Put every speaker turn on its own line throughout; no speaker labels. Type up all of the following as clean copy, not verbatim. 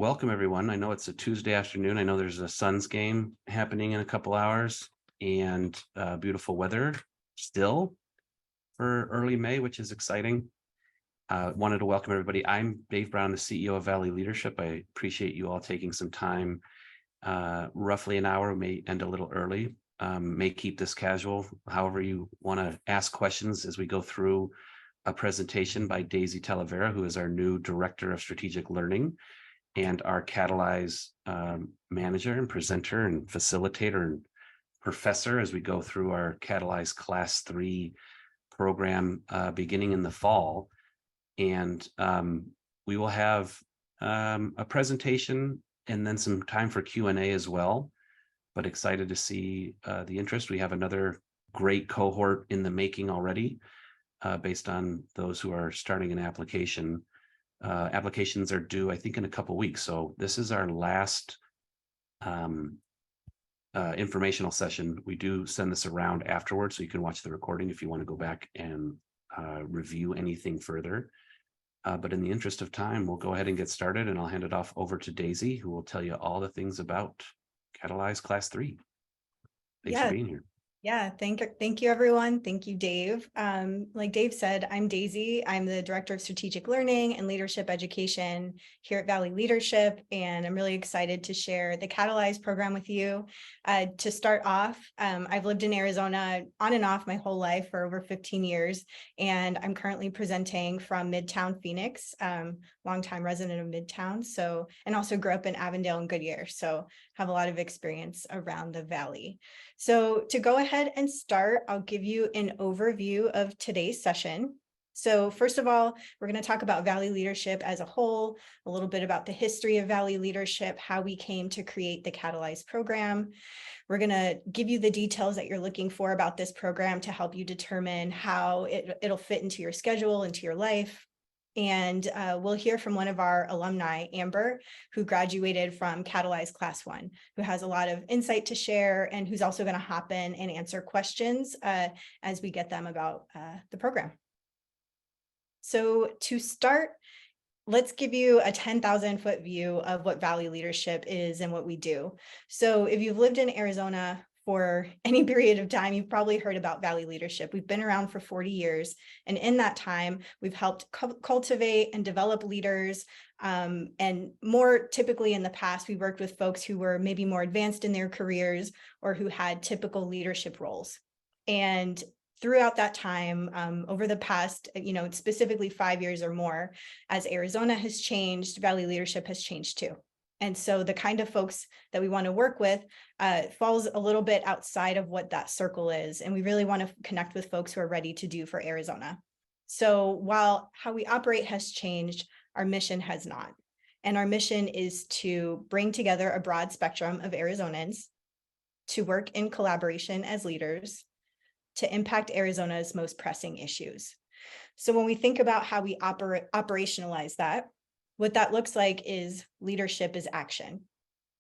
welcome everyone. I know it's a Tuesday afternoon. I know there's a Suns game happening in a couple hours and beautiful weather still for early May, which is exciting. Wanted to welcome everybody. I'm Dave Brown, the CEO of Valley Leadership. I appreciate you all taking some time, roughly an hour, may end a little early, may keep this casual. However you want to ask questions as we go through a presentation by Daisy Talavera, who is our new Director of Strategic Learning and our Catalyze manager and presenter and facilitator and professor as we go through our Catalyze Class 3 program beginning in the fall. And we will have a presentation and then some time for Q&A as well, but excited to see the interest. We have another great cohort in the making already based on those who are starting an application. Applications are due, I think, in a couple weeks. So this is our last informational session. We do send this around afterwards, so you can watch the recording if you want to go back and review anything further. But in the interest of time, we'll go ahead and get started, and I'll hand it off over to Daisy, who will tell you all the things about Catalyze Class 3. Thanks for being here.
Yeah, thank you, everyone. Thank you, Dave. Like Dave said, I'm Daisy. I'm the Director of Strategic Learning and Leadership Education here at Valley Leadership, and I'm really excited to share the Catalyze program with you. To start off, I've lived in Arizona on and off my whole life for over 15 years, and I'm currently presenting from Midtown Phoenix, longtime resident of Midtown, and also grew up in Avondale and Goodyear, so have a lot of experience around the Valley. So to go ahead and start, I'll give you an overview of today's session. So first of all, we're going to talk about Valley Leadership as a whole, a little bit about the history of Valley Leadership, how we came to create the Catalyze program. We're going to give you the details that you're looking for about this program to help you determine how it'll fit into your schedule, into your life. And we'll hear from one of our alumni, Amber, who graduated from Catalyze Class 1, who has a lot of insight to share and who's also going to hop in and answer questions as we get them about the program. So to start, let's give you a 10,000-foot view of what Valley Leadership is and what we do. So if you've lived in Arizona for any period of time, you've probably heard about Valley Leadership. We've been around for 40 years. And in that time, we've helped cultivate and develop leaders. And more typically in the past, we worked with folks who were maybe more advanced in their careers or who had typical leadership roles. And throughout that time, over the past, specifically 5 years or more, as Arizona has changed, Valley Leadership has changed too. And so the kind of folks that we want to work with falls a little bit outside of what that circle is. And we really want to connect with folks who are ready to do for Arizona. So while how we operate has changed, our mission has not. And our mission is to bring together a broad spectrum of Arizonans to work in collaboration as leaders to impact Arizona's most pressing issues. So when we think about how we operationalize that, what that looks like is leadership is action.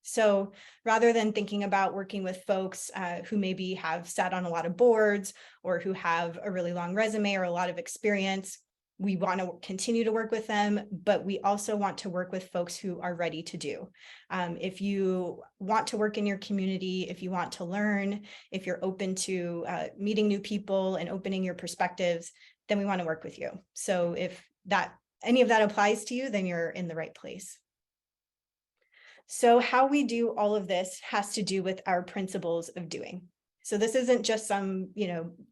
So rather than thinking about working with folks who maybe have sat on a lot of boards or who have a really long resume or a lot of experience, we want to continue to work with them, but we also want to work with folks who are ready to do. If you want to work in your community, if you want to learn, if you're open to meeting new people and opening your perspectives, then we want to work with you. So if any of that applies to you, then you're in the right place. So how we do all of this has to do with our principles of doing. So this isn't just some,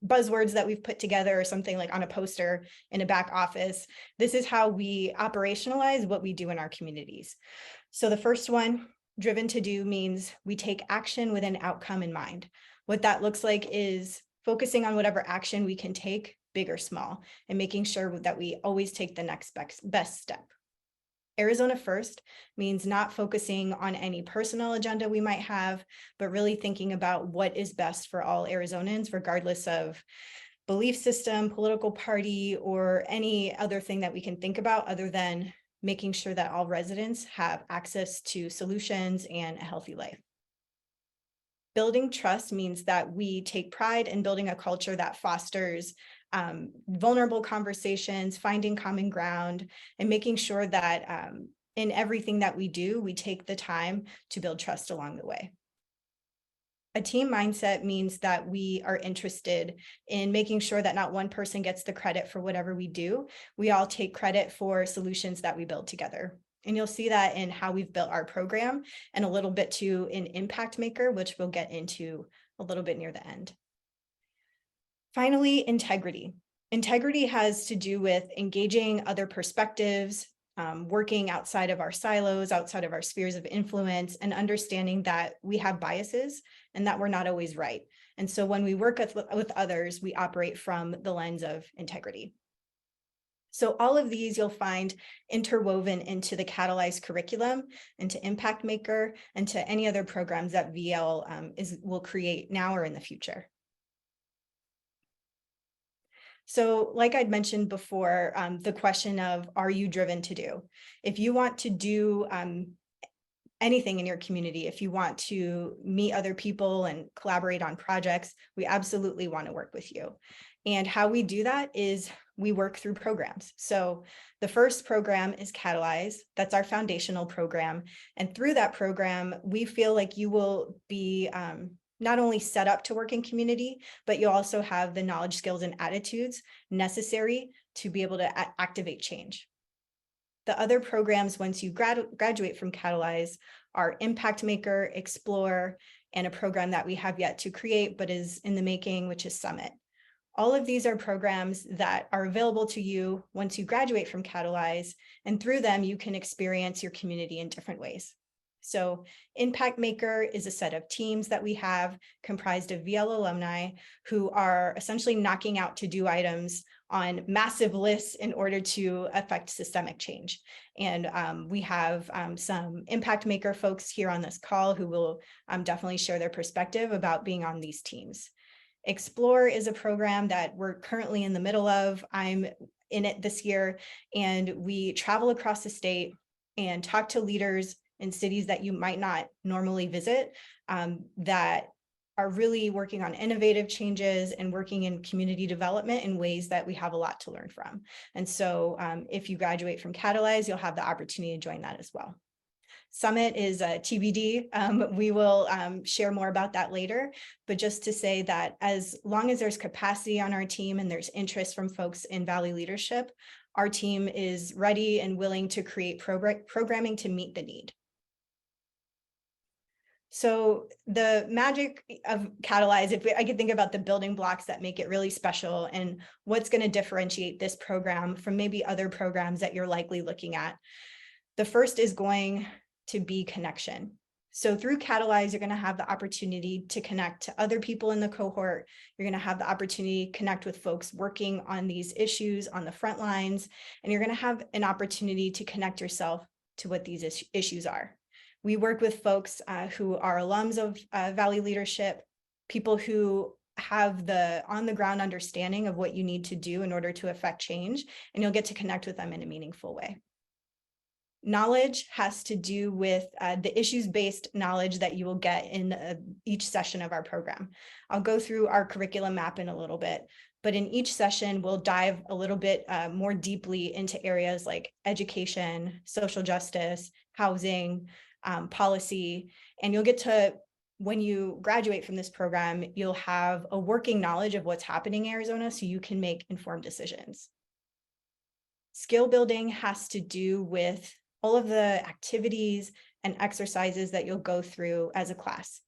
buzzwords that we've put together or something like on a poster in a back office. This is how we operationalize what we do in our communities. So the first one, driven to do, means we take action with an outcome in mind. What that looks like is focusing on whatever action we can take, big or small, and making sure that we always take the next best step. Arizona first means not focusing on any personal agenda we might have, but really thinking about what is best for all Arizonans, regardless of belief system, political party, or any other thing that we can think about other than making sure that all residents have access to solutions and a healthy life. Building trust means that we take pride in building a culture that fosters vulnerable conversations, finding common ground, and making sure that in everything that we do, we take the time to build trust along the way. A team mindset means that we are interested in making sure that not one person gets the credit for whatever we do. We all take credit for solutions that we build together. And you'll see that in how we've built our program and a little bit too in Impact Maker, which we'll get into a little bit near the end. Finally, integrity. Integrity has to do with engaging other perspectives, working outside of our silos, outside of our spheres of influence, and understanding that we have biases and that we're not always right. And so when we work with others, we operate from the lens of integrity. So all of these you'll find interwoven into the Catalyze curriculum, into Impact Maker, and to any other programs that VL will create now or in the future. So like I'd mentioned before, the question of, are you driven to do? If you want to do anything in your community, if you want to meet other people and collaborate on projects, we absolutely want to work with you. And how we do that is we work through programs. So the first program is Catalyze. That's our foundational program. And through that program, we feel like you will be not only set up to work in community, but you also have the knowledge, skills, and attitudes necessary to be able to activate change. The other programs, once you graduate from Catalyze, are Impact Maker, Explore, and a program that we have yet to create, but is in the making, which is Summit. All of these are programs that are available to you once you graduate from Catalyze, and through them, you can experience your community in different ways. So Impact Maker is a set of teams that we have comprised of VL alumni who are essentially knocking out to-do items on massive lists in order to affect systemic change. And we have some Impact Maker folks here on this call who will definitely share their perspective about being on these teams. Explore is a program that we're currently in the middle of. I'm in it this year, and we travel across the state and talk to leaders in cities that you might not normally visit, that are really working on innovative changes and working in community development in ways that we have a lot to learn from. And so if you graduate from Catalyze, you'll have the opportunity to join that as well. Summit is a TBD. We will share more about that later, but just to say that as long as there's capacity on our team and there's interest from folks in Valley leadership, our team is ready and willing to create programming to meet the need. So the magic of Catalyze, if I could think about the building blocks that make it really special and what's going to differentiate this program from maybe other programs that you're likely looking at. The first is going to be connection. So through Catalyze, you're going to have the opportunity to connect to other people in the cohort. You're going to have the opportunity to connect with folks working on these issues on the front lines, and you're going to have an opportunity to connect yourself to what these issues are. We work with folks who are alums of Valley leadership, people who have the on-the-ground understanding of what you need to do in order to affect change, and you'll get to connect with them in a meaningful way. Knowledge has to do with the issues-based knowledge that you will get in each session of our program. I'll go through our curriculum map in a little bit, but in each session, we'll dive a little bit more deeply into areas like education, social justice, housing, policy, and you'll get to, when you graduate from this program, you'll have a working knowledge of what's happening in Arizona so you can make informed decisions. Skill building has to do with all of the activities and exercises that you'll go through as a class.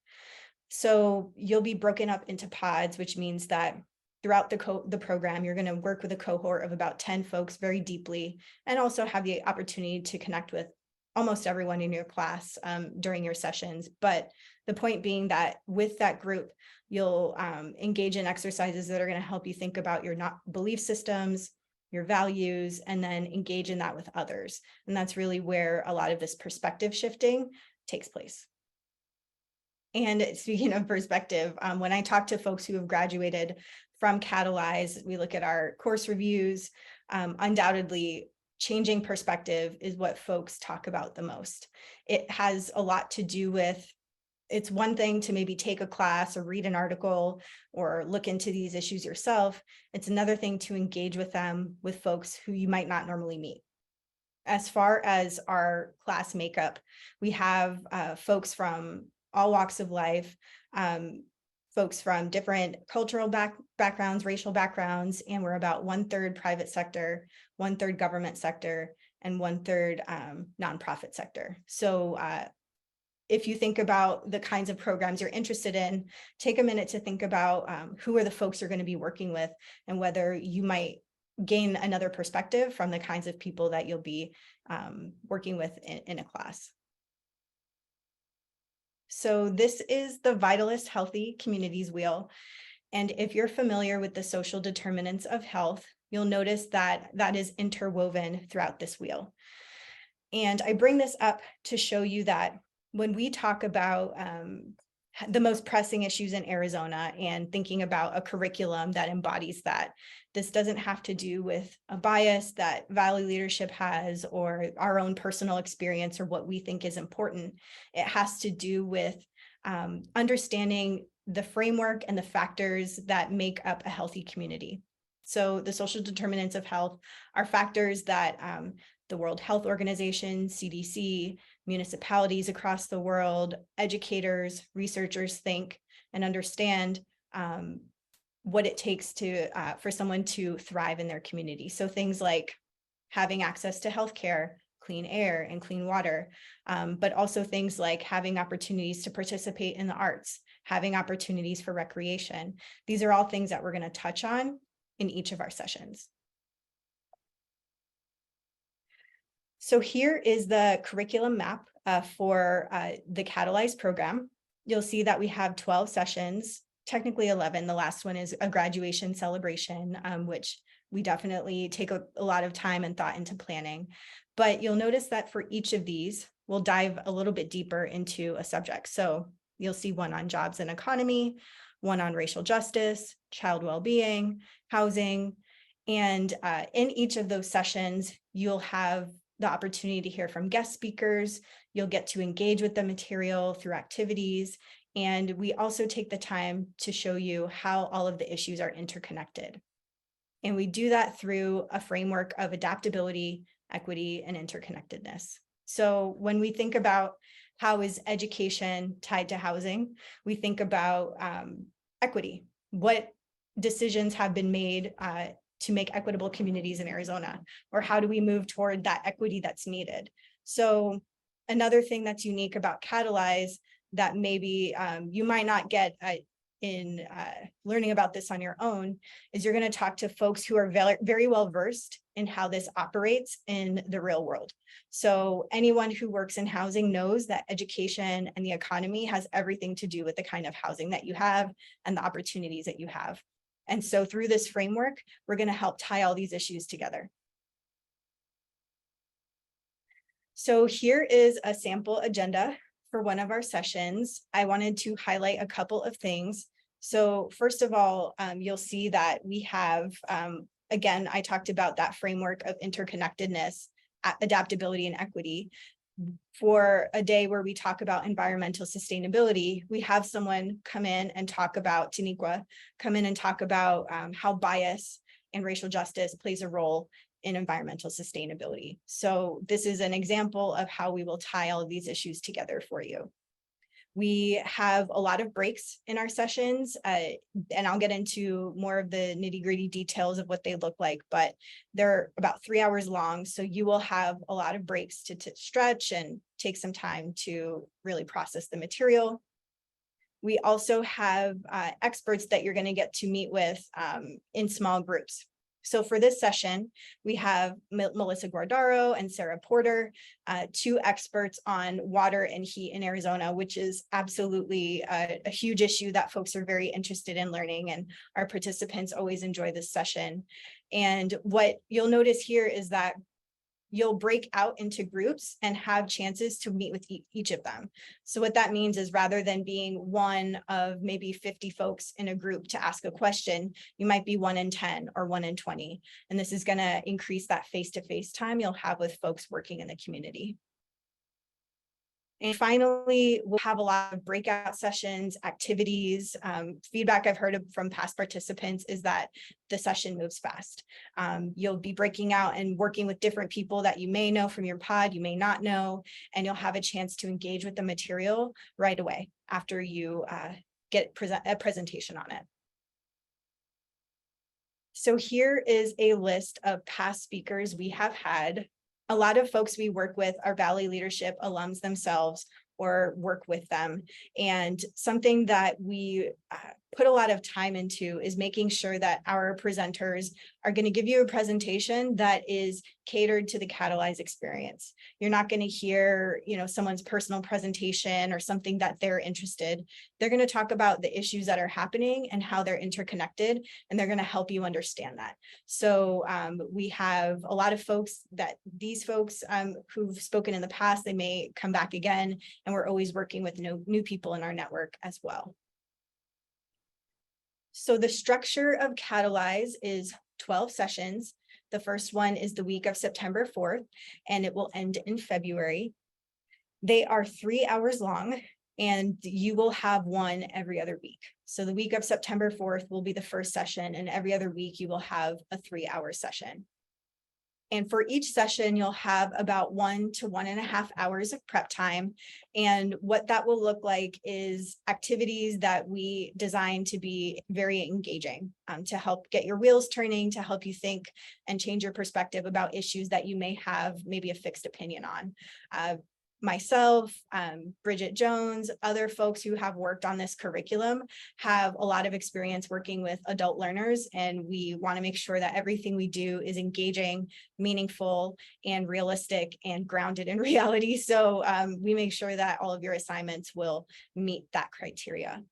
So you'll be broken up into pods, which means that throughout the program, you're going to work with a cohort of about 10 folks very deeply, and also have the opportunity to connect with almost everyone in your class during your sessions. But the point being that with that group, you'll engage in exercises that are going to help you think about your belief systems, your values, and then engage in that with others. And that's really where a lot of this perspective shifting takes place. And speaking of perspective, when I talk to folks who have graduated from Catalyze, we look at our course reviews. Undoubtedly, changing perspective is what folks talk about the most. It has a lot to do with, it's one thing to maybe take a class or read an article or look into these issues yourself. It's another thing to engage with them, with folks who you might not normally meet. As far as our class makeup, we have folks from all walks of life, folks from different cultural backgrounds, racial backgrounds, and we're about 1/3 private sector, 1/3 government sector, and 1/3 nonprofit sector. So if you think about the kinds of programs you're interested in, take a minute to think about who are the folks you're going to be working with and whether you might gain another perspective from the kinds of people that you'll be working with in a class. So this is the Vitalyst Healthy Communities Wheel. And if you're familiar with the social determinants of health, you'll notice that that is interwoven throughout this wheel. And I bring this up to show you that when we talk about the most pressing issues in Arizona and thinking about a curriculum that embodies that, this doesn't have to do with a bias that Valley leadership has or our own personal experience or what we think is important. It has to do with understanding the framework and the factors that make up a healthy community. So the social determinants of health are factors that the World Health Organization, CDC, municipalities across the world, educators, researchers think and understand what it takes to for someone to thrive in their community. So things like having access to healthcare, clean air, and clean water, but also things like having opportunities to participate in the arts, having opportunities for recreation. These are all things that we're going to touch on in each of our sessions. So here is the curriculum map for the Catalyze program. You'll see that we have 12 sessions, technically 11. The last one is a graduation celebration, which we definitely take a lot of time and thought into planning. But you'll notice that for each of these, we'll dive a little bit deeper into a subject. So you'll see one on jobs and economy, one on racial justice, child well-being, housing. And in each of those sessions, you'll have the opportunity to hear from guest speakers. You'll get to engage with the material through activities. And we also take the time to show you how all of the issues are interconnected. And we do that through a framework of adaptability, equity, and interconnectedness. So when we think about how is education tied to housing, we think about equity. What decisions have been made to make equitable communities in Arizona, or how do we move toward that equity that's needed? So another thing that's unique about Catalyze that maybe you might not get in learning about this on your own is you're going to talk to folks who are very well versed in how this operates in the real world. So anyone who works in housing knows that education and the economy has everything to do with the kind of housing that you have and the opportunities that you have. And so through this framework, we're going to help tie all these issues together. So here is a sample agenda for one of our sessions. I wanted to highlight a couple of things. So first of all, you'll see that we have, again, I talked about that framework of interconnectedness, adaptability, and equity. For a day where we talk about environmental sustainability, we have someone come in and talk about, Taniqua, come in and talk about how bias and racial justice plays a role in environmental sustainability. So this is an example of how we will tie all of these issues together for you. We have a lot of breaks in our sessions, and I'll get into more of the nitty-gritty details of what they look like, but they're about 3 hours long. So you will have a lot of breaks to stretch and take some time to really process the material. We also have experts that you're going to get to meet with in small groups. So for this session, we have Melissa Guardaro and Sarah Porter, two experts on water and heat in Arizona, which is absolutely a huge issue that folks are very interested in learning, and our participants always enjoy this session. And what you'll notice here is that you'll break out into groups and have chances to meet with each of them. So what that means is rather than being one of maybe 50 folks in a group to ask a question, you might be 1 in 10 or 1 in 20. And this is going to increase that face-to-face time you'll have with folks working in the community. And finally, we'll have a lot of breakout sessions, activities. Feedback I've heard from past participants is that the session moves fast. You'll be breaking out and working with different people that you may know from your pod, you may not know, and you'll have a chance to engage with the material right away after you get a presentation on it. So here is a list of past speakers we have had. A lot of folks we work with are Valley leadership alums themselves or work with them. And something that we put a lot of time into is making sure that our presenters are going to give you a presentation that is catered to the Catalyze experience. You're not going to hear, someone's personal presentation or something that they're interested. They're going to talk about the issues that are happening and how they're interconnected, and they're going to help you understand that. So we have a lot of folks these folks who've spoken in the past, they may come back again, and we're always working with new people in our network as well. So the structure of Catalyze is 12 sessions. The first one is the week of September 4th, and it will end in February. They are 3 hours long, and you will have one every other week. So the week of September 4th will be the first session, and every other week you will have a 3-hour session. And for each session, you'll have about 1 to 1.5 hours of prep time. And what that will look like is activities that we design to be very engaging, to help get your wheels turning, to help you think and change your perspective about issues that you may have maybe a fixed opinion on. Myself, Bridget Jones, other folks who have worked on this curriculum have a lot of experience working with adult learners, and we want to make sure that everything we do is engaging, meaningful, and realistic and grounded in reality. So we make sure that all of your assignments will meet that criteria.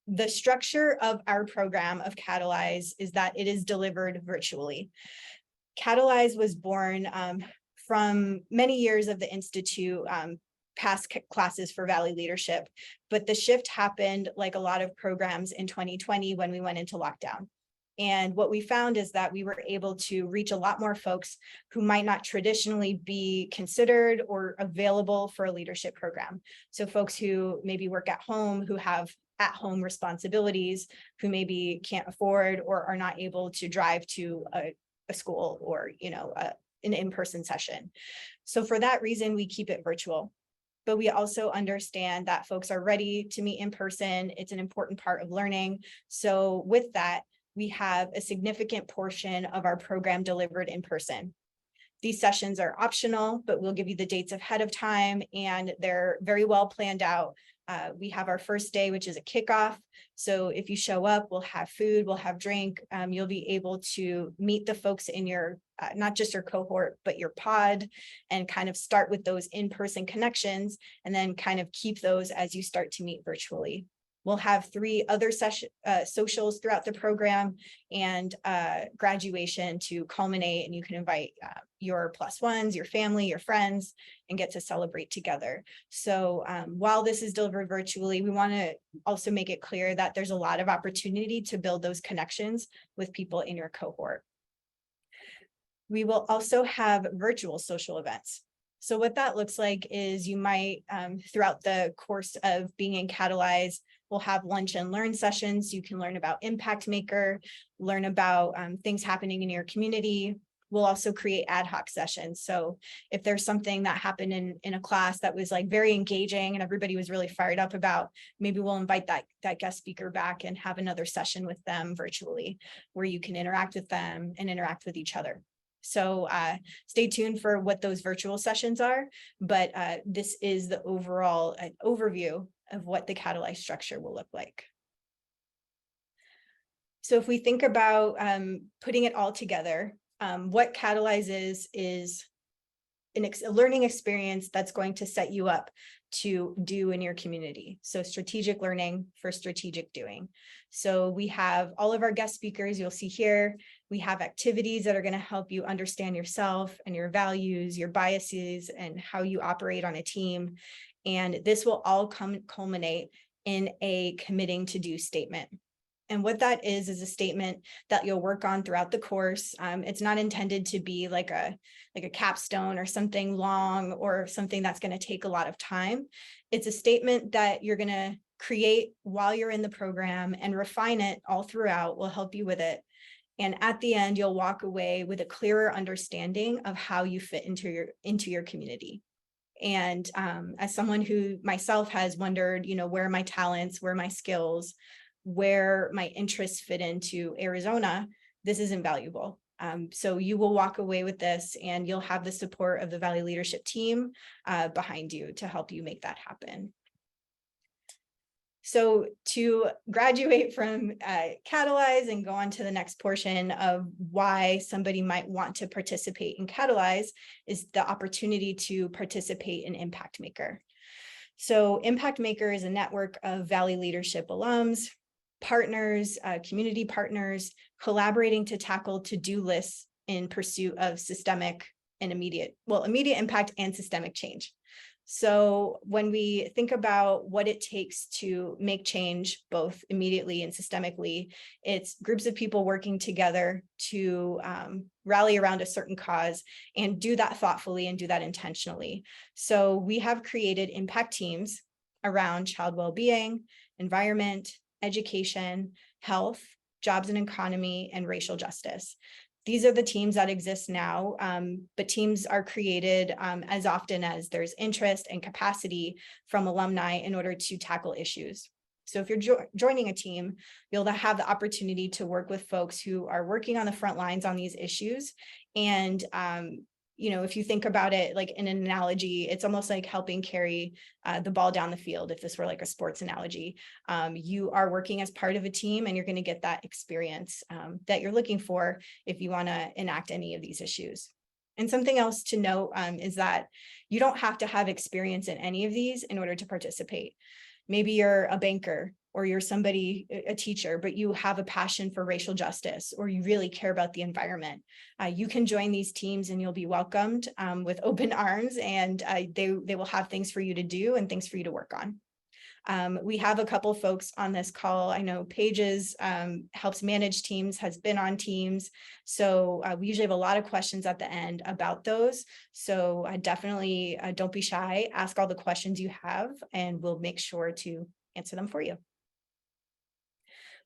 The structure of our program of Catalyze is that it is delivered virtually. Catalyze was born from many years of the Institute, past classes for Valley leadership, but the shift happened like a lot of programs in 2020 when we went into lockdown. And what we found is that we were able to reach a lot more folks who might not traditionally be considered or available for a leadership program. So folks who maybe work at home, who have at-home responsibilities, who maybe can't afford or are not able to drive to a school or, an in-person session. So for that reason, we keep it virtual. But we also understand that folks are ready to meet in person. It's an important part of learning. So with that, we have a significant portion of our program delivered in person. These sessions are optional, but we'll give you the dates ahead of time, and they're very well planned out. We have our first day, which is a kickoff. So if you show up, we'll have food, we'll have drink. You'll be able to meet the folks in your, not just your cohort, but your pod, and kind of start with those in-person connections, and then kind of keep those as you start to meet virtually. We'll have 3 other socials throughout the program, and graduation to culminate, and you can invite your +1s, your family, your friends, and get to celebrate together. So while this is delivered virtually, we want to also make it clear that there's a lot of opportunity to build those connections with people in your cohort. We will also have virtual social events. So what that looks like is you might, throughout the course of being in Catalyze, we'll have lunch and learn sessions. You can learn about Impact Maker, learn about things happening in your community. We'll also create ad hoc sessions. So if there's something that happened in a class that was like very engaging and everybody was really fired up about, maybe we'll invite that guest speaker back and have another session with them virtually, where you can interact with them and interact with each other. So stay tuned for what those virtual sessions are, but this is the overall overview of what the Catalyze structure will look like. So if we think about putting it all together, what Catalyze is a learning experience that's going to set you up to do in your community. So strategic learning for strategic doing. So we have all of our guest speakers you'll see here. We have activities that are going to help you understand yourself and your values, your biases, and how you operate on a team. And this will all culminate in a committing to do statement. And what that is a statement that you'll work on throughout the course. It's not intended to be like a capstone or something long or something that's going to take a lot of time. It's a statement that you're going to create while you're in the program and refine it all throughout. We'll help you with it. And at the end, you'll walk away with a clearer understanding of how you fit into your community. And as someone who myself has wondered, where are my talents, where are my skills, where my interests fit into Arizona, this is invaluable. So you will walk away with this and you'll have the support of the Valley leadership team behind you to help you make that happen. So to graduate from Catalyze and go on to the next portion of why somebody might want to participate in Catalyze is the opportunity to participate in Impact Maker. So Impact Maker is a network of Valley leadership alums, partners, community partners, collaborating to tackle to-do lists in pursuit of systemic and immediate impact and systemic change. So when we think about what it takes to make change, both immediately and systemically, it's groups of people working together to rally around a certain cause and do that thoughtfully and do that intentionally. So we have created impact teams around child well-being, environment, education, health, jobs and economy, and racial justice. These are the teams that exist now, but teams are created as often as there's interest and capacity from alumni in order to tackle issues. So if you're joining a team, you'll have the opportunity to work with folks who are working on the front lines on these issues. And if you think about it like in an analogy, it's almost like helping carry the ball down the field. If this were like a sports analogy, you are working as part of a team and you're going to get that experience that you're looking for if you want to enact any of these issues. And something else to note is that you don't have to have experience in any of these in order to participate. Maybe you're a banker or you're somebody, a teacher, but you have a passion for racial justice or you really care about the environment. You can join these teams and you'll be welcomed with open arms, and they will have things for you to do and things for you to work on. We have a couple folks on this call. I know Pages helps manage teams, has been on teams. So we usually have a lot of questions at the end about those. So definitely don't be shy, ask all the questions you have, and we'll make sure to answer them for you.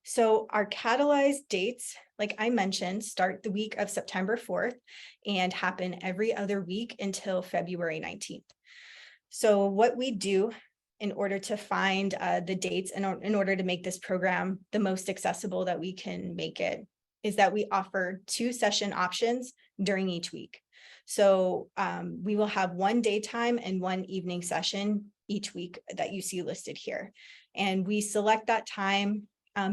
So our Catalyze dates, like I mentioned, start the week of September 4th and happen every other week until February 19th. So what we do in order to find the dates and in order to make this program the most accessible that we can make it is that we offer 2 session options during each week. So we will have 1 daytime and 1 evening session each week that you see listed here. And we select that time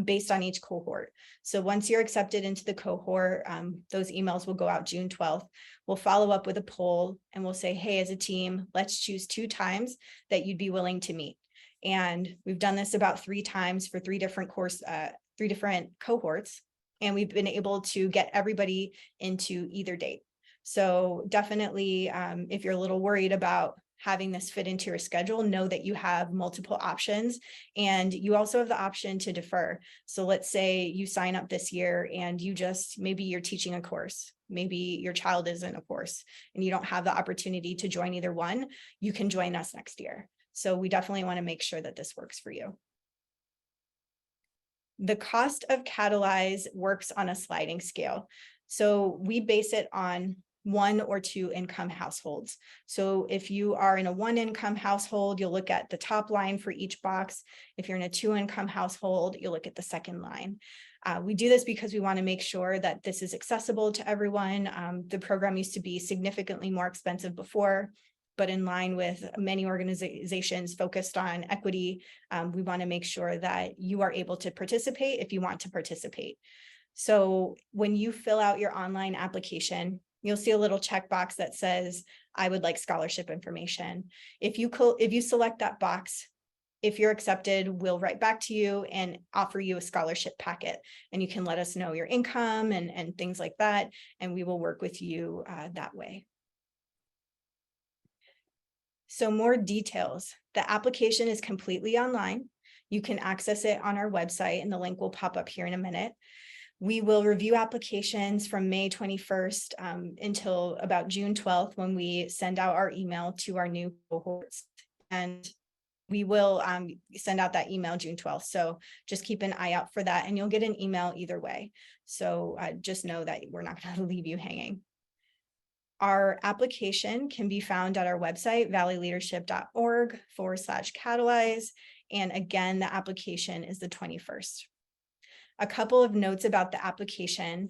based on each cohort. So once you're accepted into the cohort, those emails will go out June 12th. We'll follow up with a poll and we'll say, hey, as a team, let's choose 2 times that you'd be willing to meet. And we've done this about 3 times for 3 different cohorts. And we've been able to get everybody into either date. So definitely, if you're a little worried about having this fit into your schedule, know that you have multiple options and you also have the option to defer. So let's say you sign up this year and maybe you're teaching a course, maybe your child is in a course and you don't have the opportunity to join either one, you can join us next year. So we definitely want to make sure that this works for you. The cost of Catalyze works on a sliding scale. So we base it on 1 or 2 income households. So if you are in a 1 income household, you'll look at the top line for each box. If you're in a 2 income household, you'll look at the second line. We do this because we want to make sure that this is accessible to everyone. The program used to be significantly more expensive before, but in line with many organizations focused on equity, we want to make sure that you are able to participate if you want to participate. So when you fill out your online application, you'll see a little checkbox that says, I would like scholarship information. If you select that box, if you're accepted, we'll write back to you and offer you a scholarship packet. And you can let us know your income and things like that. And we will work with you that way. So more details. The application is completely online. You can access it on our website, and the link will pop up here in a minute. We will review applications from May 21st until about June 12th, when we send out our email to our new cohorts. And we will send out that email June 12th. So just keep an eye out for that, and you'll get an email either way. So just know that we're not going to leave you hanging. Our application can be found at our website, valleyleadership.org/Catalyze. And again, the application is the 21st. A couple of notes about the application.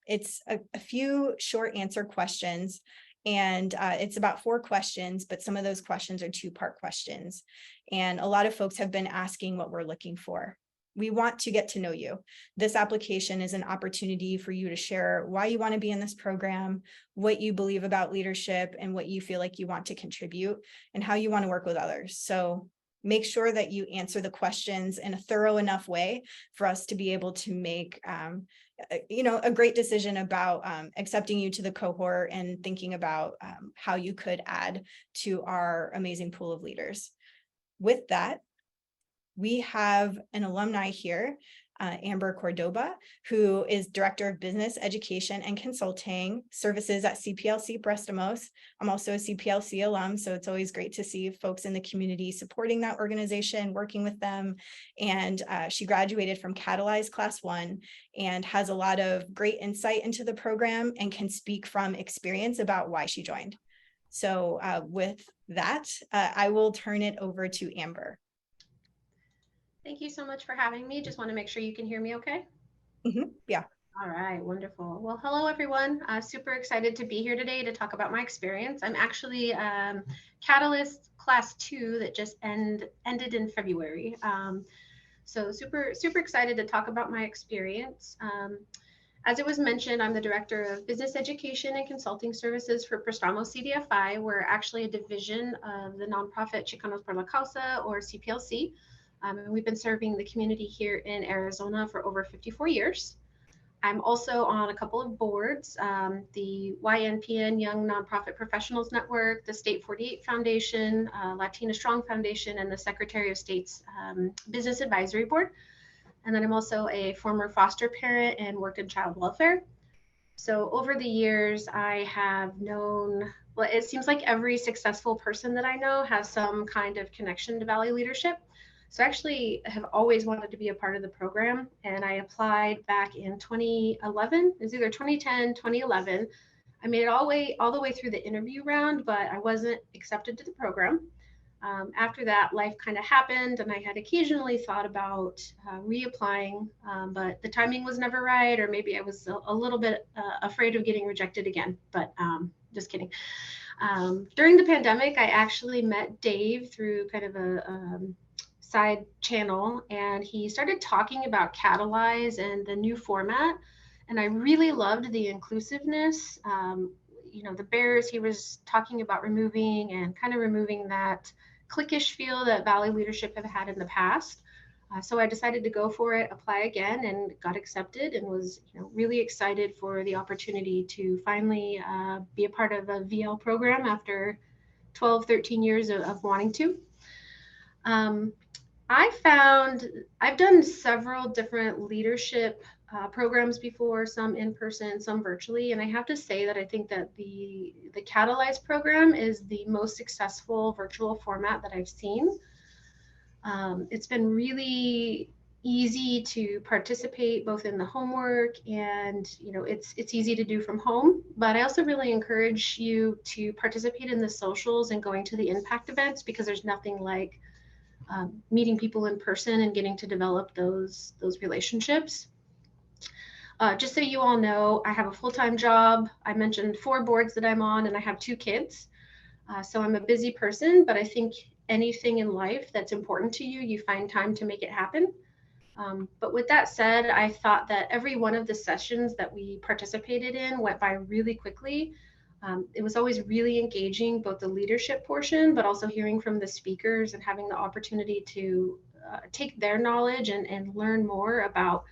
It's a few short answer questions, and it's about 4 questions, but some of those questions are 2-part questions. And a lot of folks have been asking what we're looking for. We want to get to know you. This application is an opportunity for you to share why you want to be in this program, what you believe about leadership, and what you feel like you want to contribute, and how you want to work with others. So make sure that you answer the questions in a thorough enough way for us to be able to make a great decision about accepting you to the cohort and thinking about how you could add to our amazing pool of leaders. With that, we have an alumni here, Amber Cordoba, who is Director of Business Education and Consulting Services at CPLC Prestamos. I'm also a CPLC alum, so it's always great to see folks in the community supporting that organization, working with them. And she graduated from Catalyze Class 1 and has a lot of great insight into the program and can speak from experience about why she joined. So with that, I will turn it over to Amber.
Thank you so much for having me. Just want to make sure you can hear me okay?
Yeah.
All right, wonderful. Well, hello, everyone. Super excited to be here today to talk about my experience. I'm actually Catalyst Class 2 that just ended in February. So super excited to talk about my experience. As it was mentioned, I'm the Director of Business Education and Consulting Services for Prestamos CDFI. We're actually a division of the nonprofit Chicanos por la Causa, or CPLC. And we've been serving the community here in Arizona for over 54 years. I'm also on a couple of boards, the YNPN Young Nonprofit Professionals Network, the State 48 Foundation, Latina Strong Foundation, and the Secretary of State's Business Advisory Board. And then I'm also a former foster parent and work in child welfare. So over the years, I have known, well, it seems like every successful person that I know has some kind of connection to Valley leadership. So I actually have always wanted to be a part of the program, and I applied back in 2011. It was either 2010, 2011. I made it all the way through the interview round, but I wasn't accepted to the program. After that, life kind of happened, and I had occasionally thought about reapplying, but the timing was never right, or maybe I was a little bit afraid of getting rejected again, but just kidding. During the pandemic, I actually met Dave through kind of a side channel, and he started talking about Catalyze and the new format, and I really loved the inclusiveness. The barriers he was talking about removing, and kind of removing that cliquish feel that Valley leadership have had in the past. So I decided to go for it, apply again, and got accepted, and was really excited for the opportunity to finally be a part of a VL program after 12, 13 years of wanting to. I've done several different leadership programs before, some in person, some virtually, and I have to say that I think that the Catalyze program is the most successful virtual format that I've seen. It's been really easy to participate both in the homework, and it's easy to do from home, but I also really encourage you to participate in the socials and going to the impact events, because there's nothing like meeting people in person and getting to develop those relationships. Just so you all know, I have a full-time job. I mentioned 4 boards that I'm on, and I have 2 kids. So I'm a busy person, but I think anything in life that's important to you, you find time to make it happen. But with that said, I thought that every one of the sessions that we participated in went by really quickly. It was always really engaging, both the leadership portion, but also hearing from the speakers and having the opportunity to take their knowledge and learn more about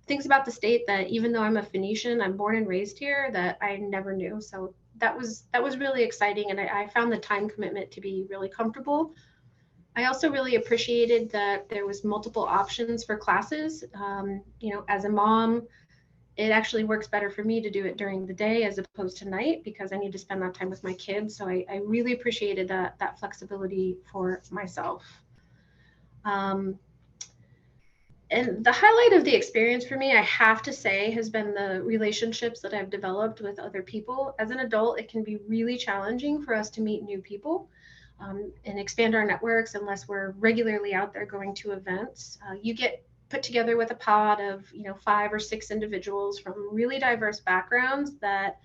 things about the state that, even though I'm a Phoenician, I'm born and raised here, that I never knew. So that was really exciting, and I found the time commitment to be really comfortable. I also really appreciated that there was multiple options for classes. As a mom, it actually works better for me to do it during the day as opposed to night because I need to spend that time with my kids. So I really appreciated that flexibility for myself. And the highlight of the experience for me, I have to say, has been the relationships that I've developed with other people. As an adult, it can be really challenging for us to meet new people and expand our networks unless we're regularly out there going to events. You get put together with a pod of 5 or 6 individuals from really diverse backgrounds that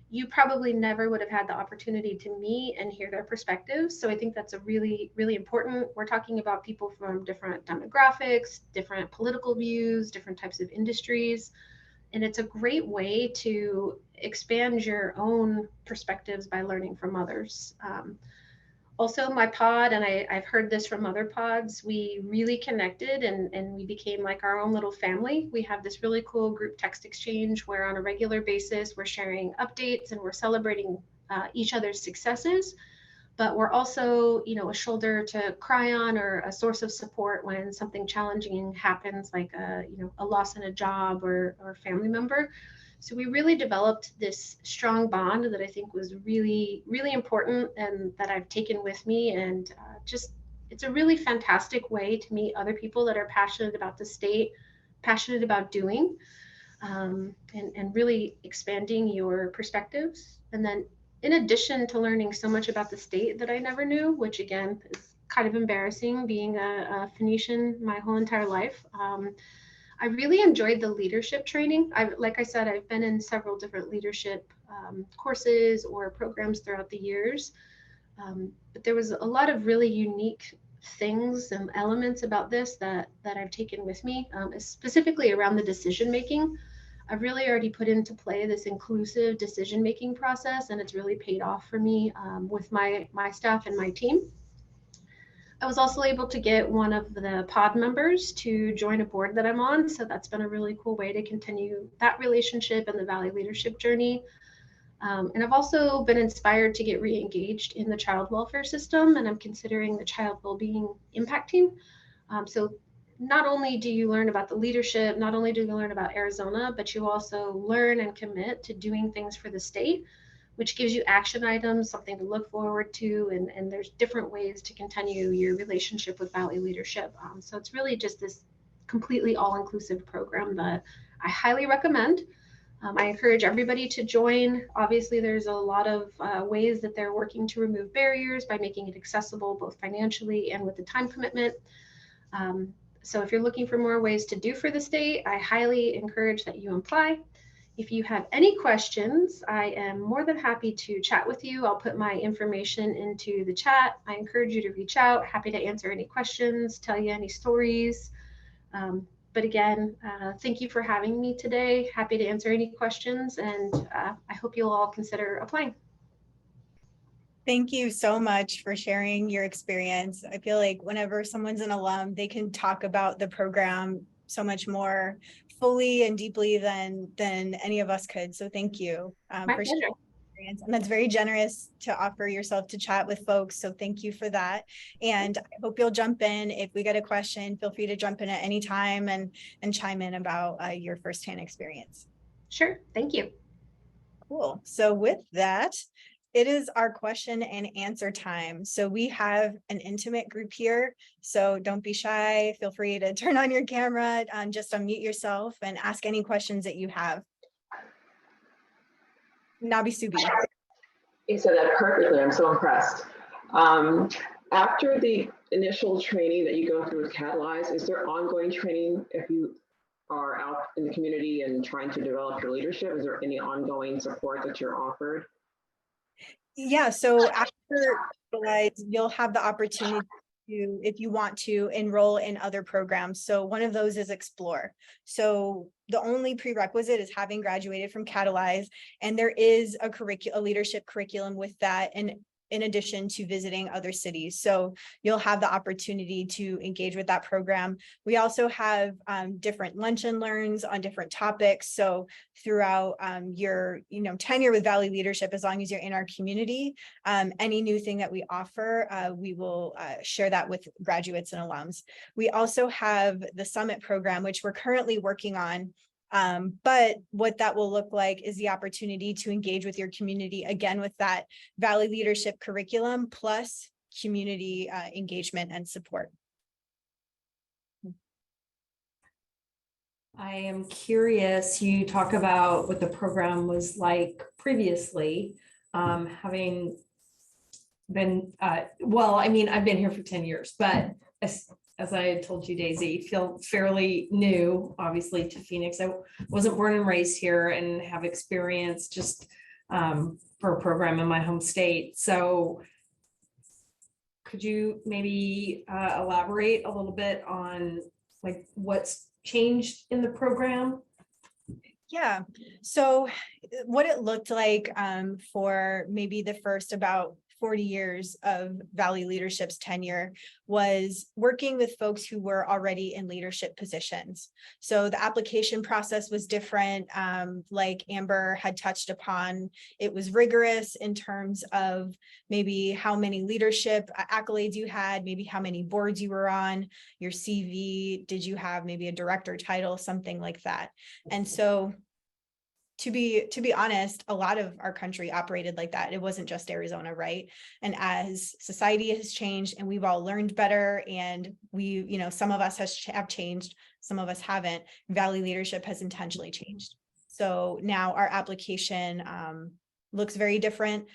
you probably never would have had the opportunity to meet and hear their perspectives. So I think that's a really, really important. We're talking about people from different demographics, different political views, different types of industries. And it's a great way to expand your own perspectives by learning from others. Also, my pod, and I've heard this from other pods, we really connected and we became like our own little family. We have this really cool group text exchange where on a regular basis, we're sharing updates and we're celebrating each other's successes. But we're also, a shoulder to cry on or a source of support when something challenging happens, like a loss in a job or family member. So we really developed this strong bond that I think was really, really important and that I've taken with me. And it's a really fantastic way to meet other people that are passionate about the state, passionate about doing, and really expanding your perspectives. And then in addition to learning so much about the state that I never knew, which again is kind of embarrassing being a Phoenician my whole entire life, I really enjoyed the leadership training. Like I said, I've been in several different leadership courses or programs throughout the years. But there was a lot of really unique things and elements about this that I've taken with me, specifically around the decision making. I've really already put into play this inclusive decision making process, and it's really paid off for me with my staff and my team. I was also able to get one of the pod members to join a board that I'm on. So that's been a really cool way to continue that relationship and the Valley leadership journey. And I've also been inspired to get re-engaged in the child welfare system, and I'm considering the child well-being impact team. So not only do you learn about the leadership, not only do you learn about Arizona, but you also learn and commit to doing things for the state, which gives you action items, something to look forward to, and there's different ways to continue your relationship with Valley leadership. So it's really just this completely all-inclusive program that I highly recommend. I encourage everybody to join. Obviously, there's a lot of ways that they're working to remove barriers by making it accessible both financially and with the time commitment. So if you're looking for more ways to do for the state, I highly encourage that you apply. If you have any questions, I am more than happy to chat with you. I'll put my information into the chat. I encourage you to reach out. Happy to answer any questions, tell you any stories. But again, thank you for having me today. Happy to answer any questions, and I hope you'll all consider applying.
Thank you so much for sharing your experience. I feel like whenever someone's an alum, they can talk about the program so much more fully and deeply than any of us could. So thank you for sharing your experience. And that's very generous to offer yourself to chat with folks. So thank you for that. And I hope you'll jump in. If we get a question, feel free to jump in at any time and chime in about your firsthand experience.
Sure. Thank you.
Cool. So with that, it is our question and answer time. So we have an intimate group here. So don't be shy. Feel free to turn on your camera and just unmute yourself and ask any questions that you have. Nabi Subi.
You said that perfectly. I'm so impressed. After the initial training that you go through with Catalyze, is there ongoing training if you are out in the community and trying to develop your leadership? Is there any ongoing support that you're offered?
Yeah, so after Catalyze, you'll have the opportunity to, if you want to, enroll in other programs. So one of those is Explore. So the only prerequisite is having graduated from Catalyze, and there is a leadership curriculum with that. And in addition to visiting other cities. So you'll have the opportunity to engage with that program. We also have different lunch and learns on different topics. So throughout your tenure with Valley Leadership, as long as you're in our community, any new thing that we offer, we will share that with graduates and alums. We also have the Summit program, which we're currently working on. But what that will look like is the opportunity to engage with your community again with that Valley Leadership curriculum plus community engagement and support.
I am curious, you talk about what the program was like previously, having been, well, I mean, I've been here for 10 years, but as I had told you, Daisy, feel fairly new, obviously, to Phoenix. I wasn't born and raised here and have experience just for a program in my home state. So could you maybe elaborate a little bit on like what's changed in the program?
Yeah, so what it looked like for maybe the first about 40 years of Valley Leadership's tenure was working with folks who were already in leadership positions. So the application process was different, like Amber had touched upon. It was rigorous in terms of maybe how many leadership accolades you had, maybe how many boards you were on, your CV, did you have maybe a director title, something like that. And so to be honest, a lot of our country operated like that. It wasn't just Arizona, right? And as society has changed and we've all learned better, and we, some of us have changed, some of us haven't, Valley Leadership has intentionally changed. So now our application looks very different.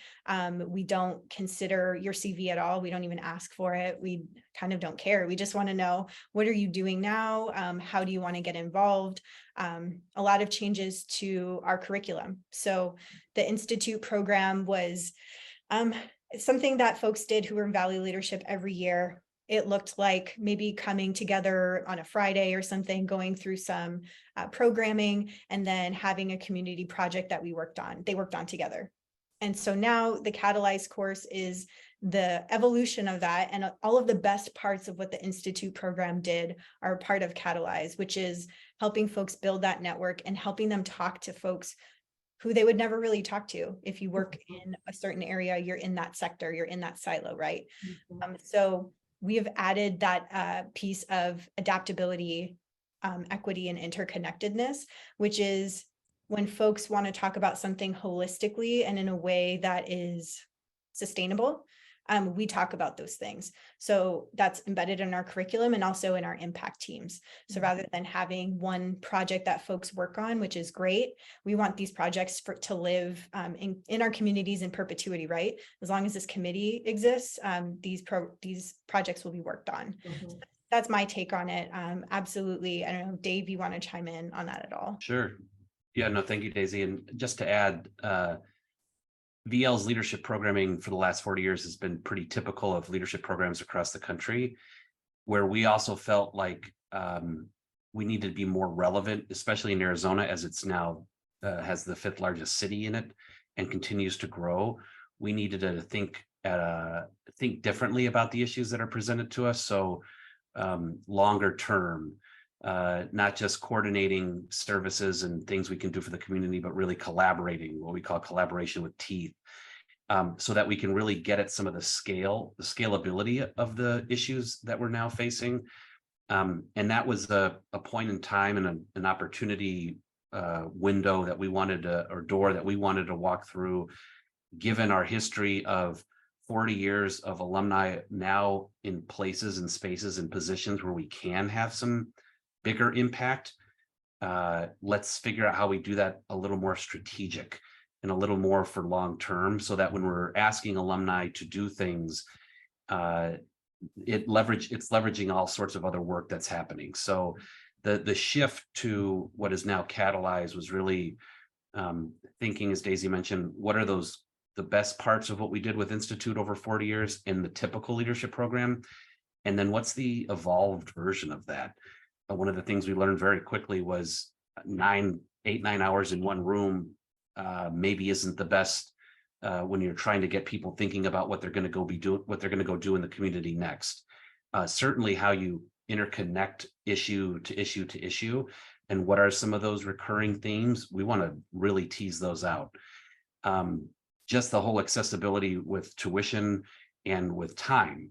We don't consider your CV at all. We don't even ask for it. We kind of don't care. We just want to know, what are you doing now? How do you want to get involved? A lot of changes to our curriculum. So the Institute program was something that folks did who were in Valley Leadership every year. It looked like maybe coming together on a Friday or something, going through some programming, and then having a community project that they worked on together. And so now the Catalyze course is the evolution of that, and all of the best parts of what the Institute program did are part of Catalyze, which is helping folks build that network and helping them talk to folks who they would never really talk to. If you work in a certain area, you're in that sector, you're in that silo, right?
Mm-hmm.
So we have added that piece of adaptability, equity, and interconnectedness, which is when folks want to talk about something holistically and in a way that is sustainable, we talk about those things. So that's embedded in our curriculum and also in our impact teams. So rather than having one project that folks work on, which is great, we want these projects to live in our communities in perpetuity, right? As long as this committee exists, these projects will be worked on.
Mm-hmm.
So that's my take on it. Absolutely. I don't know, Dave, you want to chime in on that at all?
Sure. Yeah, no, thank you, Daisy. And just to add, VL's leadership programming for the last 40 years has been pretty typical of leadership programs across the country, where we also felt like we needed to be more relevant, especially in Arizona, as it's now has the 5th largest city in it and continues to grow. We needed to think differently about the issues that are presented to us. So longer term, not just coordinating services and things we can do for the community, but really collaborating, what we call collaboration with teeth, so that we can really get at some of the scalability of the issues that we're now facing. And that was a point in time and an opportunity window that we wanted to, or door that we wanted to walk through, given our history of 40 years of alumni now in places and spaces and positions where we can have some bigger impact. Let's figure out how we do that a little more strategic and a little more for long term, so that when we're asking alumni to do things, it's leveraging all sorts of other work that's happening. So the shift to what is now Catalyze was really thinking, as Daisy mentioned, what are the best parts of what we did with Institute over 40 years in the typical leadership program, and then what's the evolved version of that. One of the things we learned very quickly was 8-9 hours in one room maybe isn't the best when you're trying to get people thinking about what they're going to go be doing, what they're going to go do in the community next. Certainly how you interconnect issue to issue to issue, and what are some of those recurring themes. We want to really tease those out. Just the whole accessibility with tuition and with time.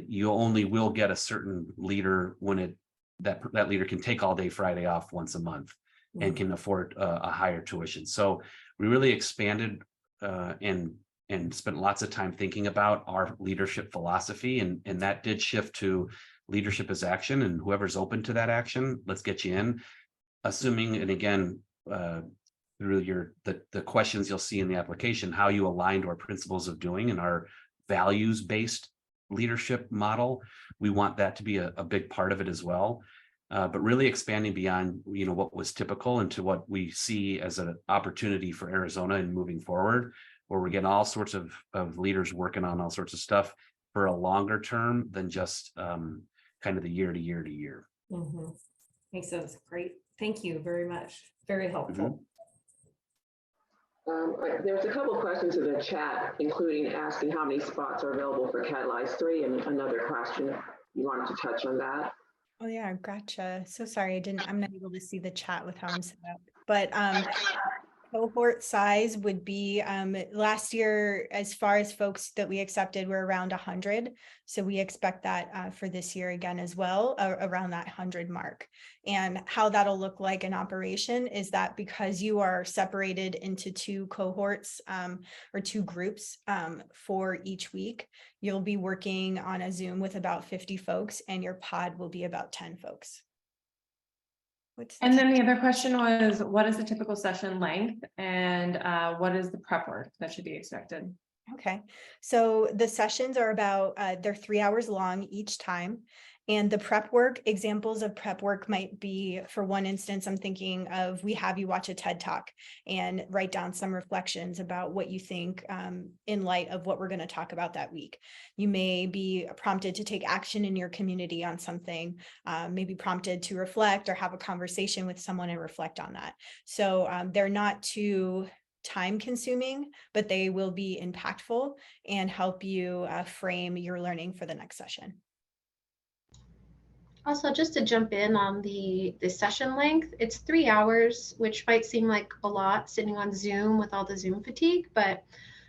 You only will get a certain leader when that leader can take all day Friday off once a month and can afford a higher tuition. So we really expanded and spent lots of time thinking about our leadership philosophy, and that did shift to leadership as action, and whoever's open to that action, let's get you in. Assuming, and again, through the questions you'll see in the application, how you align to our principles of doing and our values-based leadership model. We want that to be a big part of it as well. But really expanding beyond, what was typical into what we see as an opportunity for Arizona and moving forward, where we're getting all sorts of leaders working on all sorts of stuff for a longer term than just kind of the year to year to year.
Makes sense. Great. Thank you very much. Very helpful.
There's a couple of questions in the chat, including asking how many spots are available for Catalyze 3, and another question you wanted to touch on that.
Oh yeah, gotcha. So sorry, I'm not able to see the chat with how I'm set up, but cohort size would be last year, as far as folks that we accepted, were around 100. So we expect that for this year again as well, around that 100 mark. And how that'll look like in operation is that because you are separated into two cohorts or two groups for each week, you'll be working on a Zoom with about 50 folks, and your pod will be about 10 folks.
And then the other question was, what is the typical session length, and what is the prep work that should be expected?
Okay, so the sessions are about, they're 3 hours long each time. And the prep work, examples of prep work might be, for one instance, I'm thinking of, we have you watch a TED Talk and write down some reflections about what you think in light of what we're going to talk about that week. You may be prompted to take action in your community on something, maybe prompted to reflect or have a conversation with someone and reflect on that. So they're not too time consuming, but they will be impactful and help you frame your learning for the next session.
Also, just to jump in on the session length, it's 3 hours, which might seem like a lot sitting on Zoom with all the Zoom fatigue, but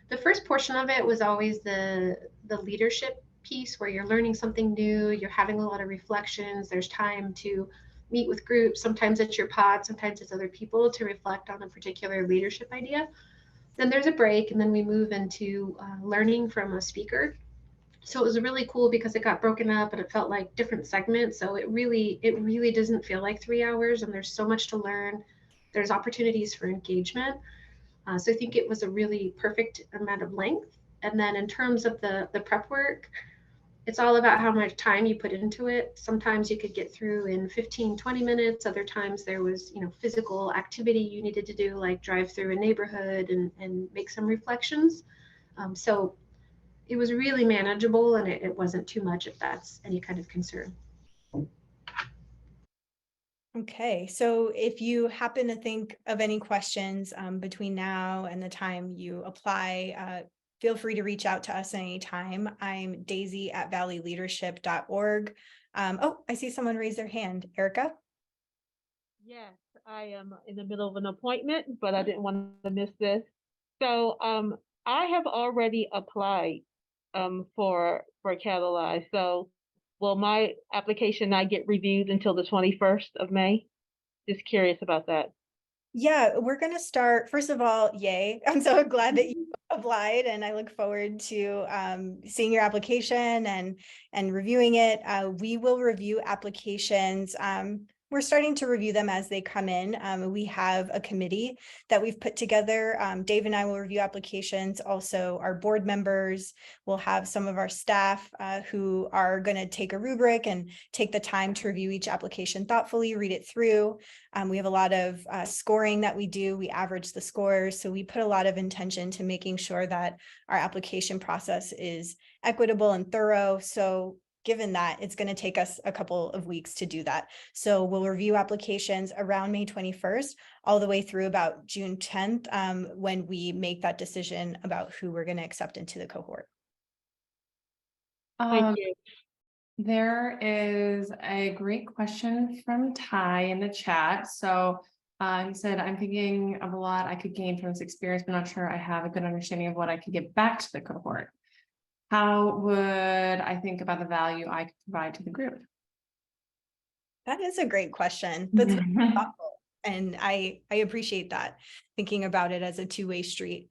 the first portion of it was always the leadership piece, where you're learning something new, you're having a lot of reflections, there's time to meet with groups, sometimes it's your pod, sometimes it's other people, to reflect on a particular leadership idea. Then there's a break, and then we move into learning from a speaker. So it was really cool because it got broken up and it felt like different segments. So it really doesn't feel like 3 hours, and there's so much to learn. There's opportunities for engagement. So I think it was a really perfect amount of length. And then in terms of the prep work, it's all about how much time you put into it. Sometimes you could get through in 15, 20 minutes. Other times there was, physical activity you needed to do, like drive through a neighborhood and make some reflections. So it was really manageable, and it wasn't too much, if that's any kind of concern.
Okay, so if you happen to think of any questions between now and the time you apply, feel free to reach out to us anytime. I'm daisy@valleyleadership.org. Oh, I see someone raise their hand. Erica?
Yes, I am in the middle of an appointment, but I didn't want to miss this. So I have already applied for Catalyze. So will my application not get reviewed until the 21st of May? Just curious about that.
Yeah, we're going to start. First of all, yay. I'm so glad that you applied, and I look forward to seeing your application and reviewing it. We will review applications. We're starting to review them as they come in. We have a committee that we've put together. Dave and I will review applications. Also, our board members will have some of our staff who are going to take a rubric and take the time to review each application thoughtfully, read it through. We have a lot of scoring that we do. We average the scores. So we put a lot of intention to making sure that our application process is equitable and thorough. So given that it's going to take us a couple of weeks to do that. So we'll review applications around May 21st, all the way through about June 10th, when we make that decision about who we're going to accept into the cohort.
Thank you.
There is a great question from Ty in the chat. So he said, I'm thinking of a lot I could gain from this experience, but not sure I have a good understanding of what I could get back to the cohort. How would I think about the value I could provide to the group?
That is a great question. That's thoughtful. And I appreciate that, thinking about it as a two-way street.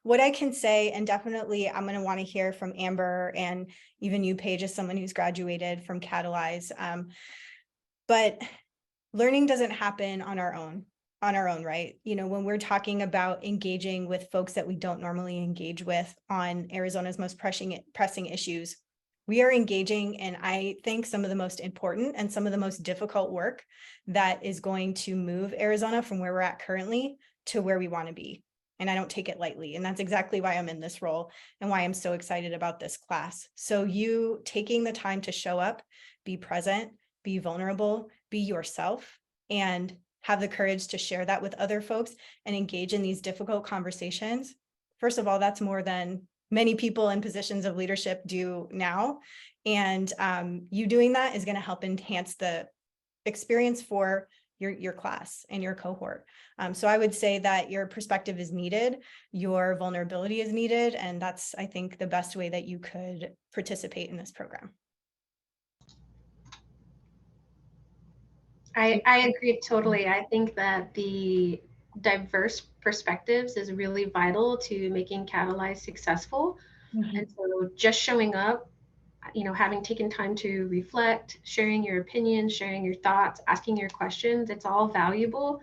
What I can say, and definitely I'm going to want to hear from Amber and even you, Paige, as someone who's graduated from Catalyze. But learning doesn't happen on our own, right? You know, when we're talking about engaging with folks that we don't normally engage with on Arizona's most pressing issues, we are engaging in, I think, some of the most important and some of the most difficult work that is going to move Arizona from where we're at currently to where we want to be. And I don't take it lightly. And that's exactly why I'm in this role and why I'm so excited about this class. So you taking the time to show up, be present, be vulnerable, be yourself, and have the courage to share that with other folks and engage in these difficult conversations. First of all, that's more than many people in positions of leadership do now. And you doing that is going to help enhance the experience for your class and your cohort. So I would say that your perspective is needed, your vulnerability is needed, and that's, I think, the best way that you could participate in this program.
I agree totally. I think that the diverse perspectives is really vital to making Catalyze successful. And so just showing up, you know, having taken time to reflect, sharing your opinions, sharing your thoughts, asking your questions, it's all valuable.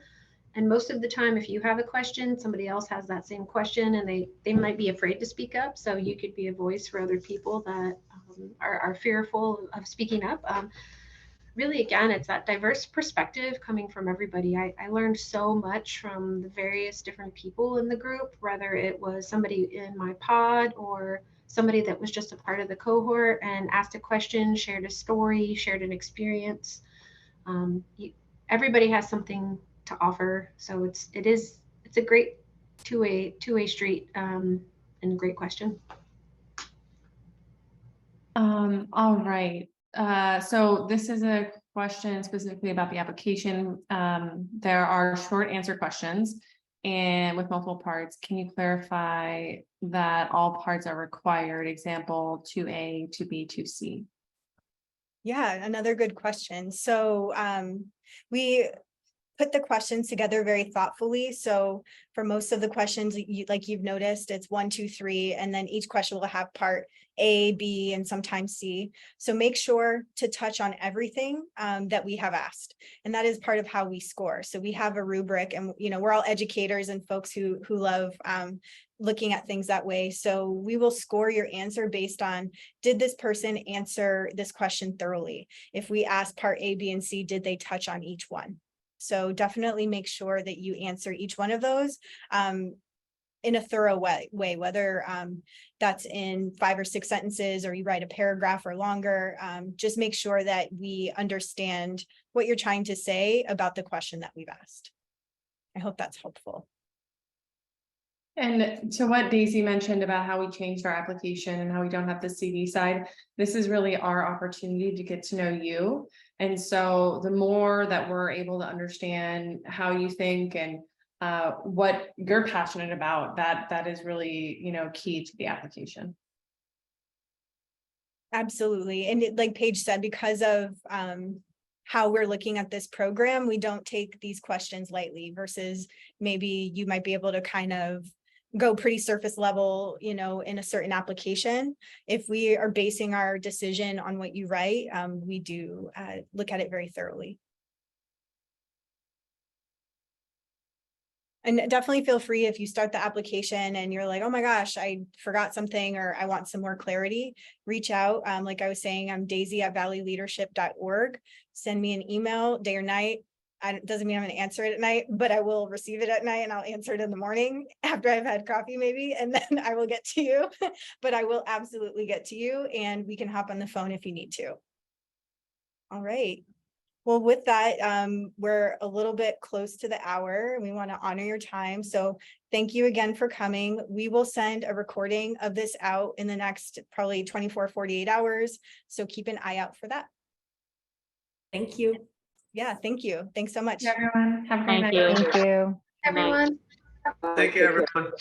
And most of the time, if you have a question, somebody else has that same question and they might be afraid to speak up. So you could be a voice for other people that are fearful of speaking up. Really, again, it's that diverse perspective coming from everybody. I learned so much from the various different people in the group, whether it was somebody in my pod or somebody that was just a part of the cohort and asked a question, shared a story, shared an experience. Everybody has something to offer. So it's a great two-way street, and great question.
All right. So this is a question specifically about the application. There are short answer questions and with multiple parts. Can you clarify that all parts are required? Example, 2A, 2B, 2C.
Yeah, another good question. So we put the questions together very thoughtfully. So for most of the questions, like you've noticed, it's 1, 2, 3, and then each question will have part A, B, and sometimes C. So make sure to touch on everything that we have asked. And that is part of how we score. So we have a rubric, and you know, we're all educators and folks who love looking at things that way. So we will score your answer based on, did this person answer this question thoroughly? If we ask part A, B, and C, did they touch on each one? So definitely make sure that you answer each one of those in a thorough way, whether that's in 5 or 6 sentences or you write a paragraph or longer. Just make sure that we understand what you're trying to say about the question that we've asked. I hope that's helpful.
And to what Daisy mentioned about how we changed our application and how we don't have the CV side, this is really our opportunity to get to know you. And so the more that we're able to understand how you think and what you're passionate about, that is really, you know, key to the application.
Absolutely. And like Paige said, because of how we're looking at this program, we don't take these questions lightly versus maybe you might be able to kind of go pretty surface level, you know, in a certain application. If we are basing our decision on what you write, we do look at it very thoroughly. And definitely feel free if you start the application and you're like, oh my gosh, I forgot something or I want some more clarity, reach out. Like I was saying, I'm Daisy at valleyleadership.org. Send me an email day or night. doesn't mean I'm gonna answer it at night, but I will receive it at night and I'll answer it in the morning after I've had coffee maybe, and then I will get to you. But I will absolutely get to you and we can hop on the phone if you need to. All right. Well, with that, we're a little bit close to the hour and we want to honor your time. So thank you again for coming. We will send a recording of this out in the next probably 24, 48 hours. So keep an eye out for that.
Thank you.
Yeah, thank you. Thanks so much.
Everyone, have a great
Thank
night.
you.
Everyone.
Thank you, everyone.